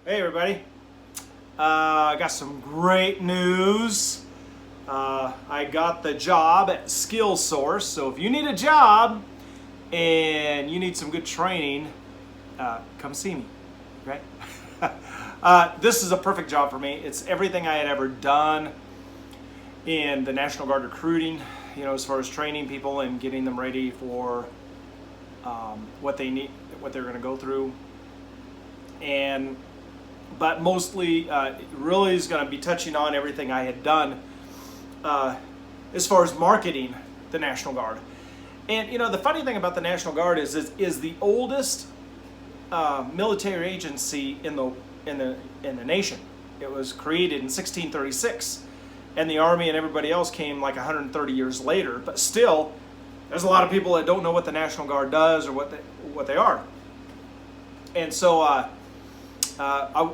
Hey everybody, I got some great news. I got the job at SkillSource, so if you need a job and you need some good training, come see me, okay? This is a perfect job for me. It's everything I had ever done in the National Guard recruiting, as far as training people and getting them ready for what they need, what they're going to go through. But mostly, it really is going to be touching on everything I had done as far as marketing the National Guard. And the funny thing about the National Guard is the oldest military agency in the nation. It was created in 1636, and the Army and everybody else came like 130 years later. But still, there's a lot of people that don't know what the National Guard does or what they are. And so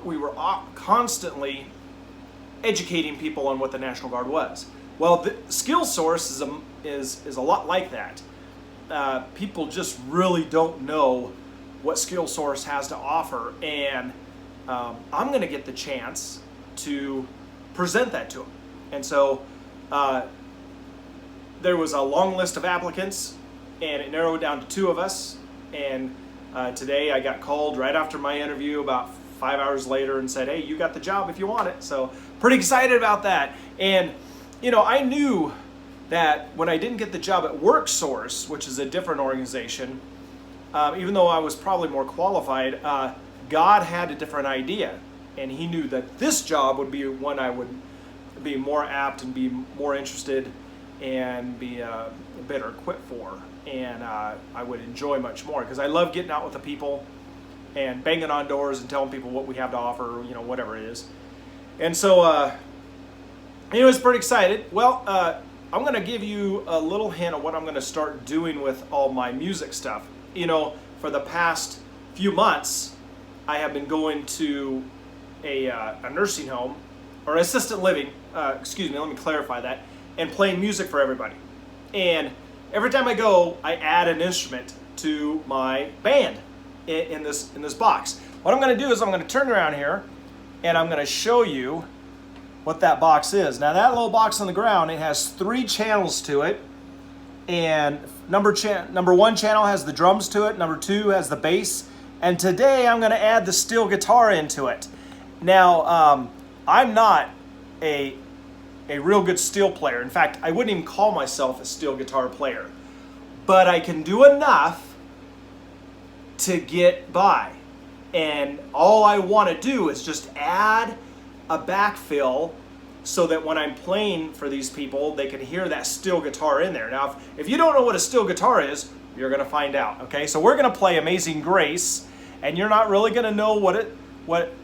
we were constantly educating people on what the National Guard was. Well, the SkillSource is a lot like that. People just really don't know what SkillSource has to offer, and I'm going to get the chance to present that to them. And so there was a long list of applicants, and it narrowed down to two of us. And today I got called right after my interview about 5 hours later and said, hey, you got the job if you want it. So pretty excited about that. And I knew that when I didn't get the job at WorkSource, which is a different organization, even though I was probably more qualified, God had a different idea. And he knew that this job would be one I would be more apt and be more interested and be better equipped for. And I would enjoy much more because I love getting out with the people and banging on doors and telling people what we have to offer, whatever it is. And so, anyways, pretty excited. Well, I'm going to give you a little hint of what I'm going to start doing with all my music stuff. For the past few months, I have been going to a nursing home, or assisted living, let me clarify that, and playing music for everybody. And every time I go, I add an instrument to my band in this box. What I'm going to do is I'm going to turn around here and I'm going to show you what that box is. Now that little box on the ground, it has 3 channels to it, and number one channel has the drums to it, number 2 has the bass, and today I'm going to add the steel guitar into it. Now I'm not a real good steel player. In fact, I wouldn't even call myself a steel guitar player, but I can do enough to get by. And all I want to do is just add a backfill so that when I'm playing for these people, they can hear that steel guitar in there. Now, if you don't know what a steel guitar is, you're going to find out, okay? So we're going to play Amazing Grace, and you're not really going to know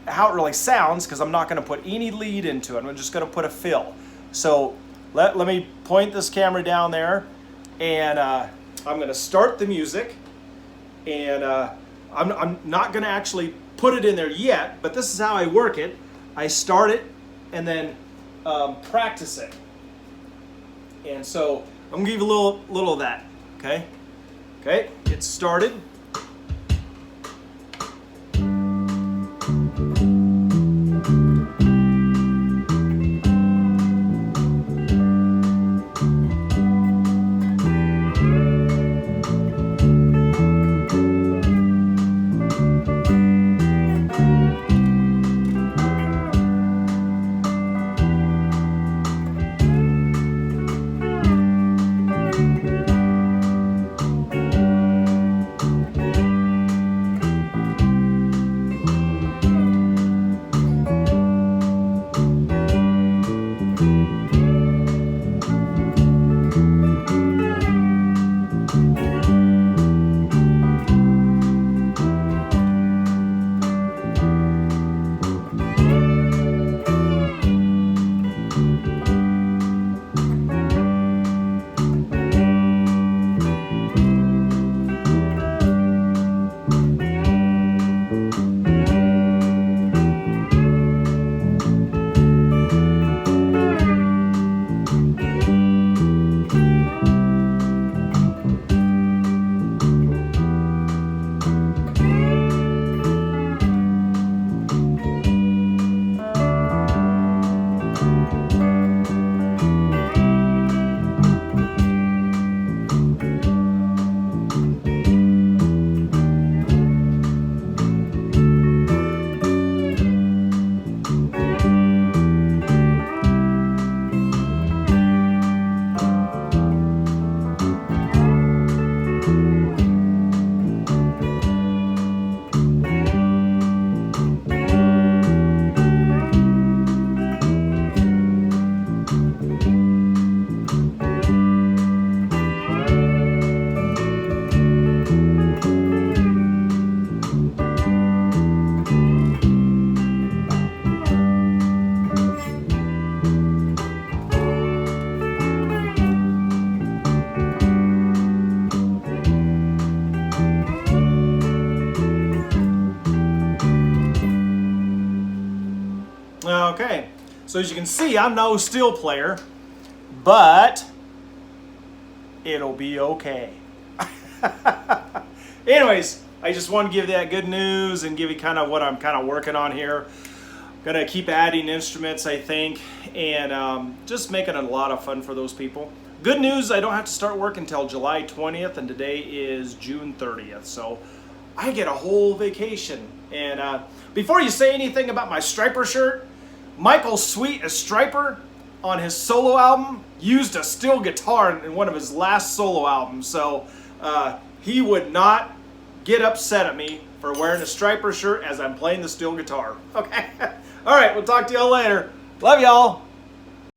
how it really sounds because I'm not going to put any lead into it. I'm just going to put a fill. So let me point this camera down there, and I'm going to start the music. And I'm not going to actually put it in there yet, but this is how I work it. I start it and then practice it. And so I'm going to give you a little of that. Okay? Okay, get started. Okay, so as you can see, I'm no steel player, but it'll be okay. Anyways, I just want to give that good news and give you kind of what I'm kind of working on here. Gonna keep adding instruments, I think, and just making it a lot of fun for those people. Good news, I don't have to start work until July 20th, and today is June 30th, so I get a whole vacation. And before you say anything about my Stryper shirt, Michael Sweet, a Stryper, on his solo album, used a steel guitar in one of his last solo albums, so he would not get upset at me for wearing a Stryper shirt as I'm playing the steel guitar. Okay? All right, we'll talk to y'all later. Love y'all.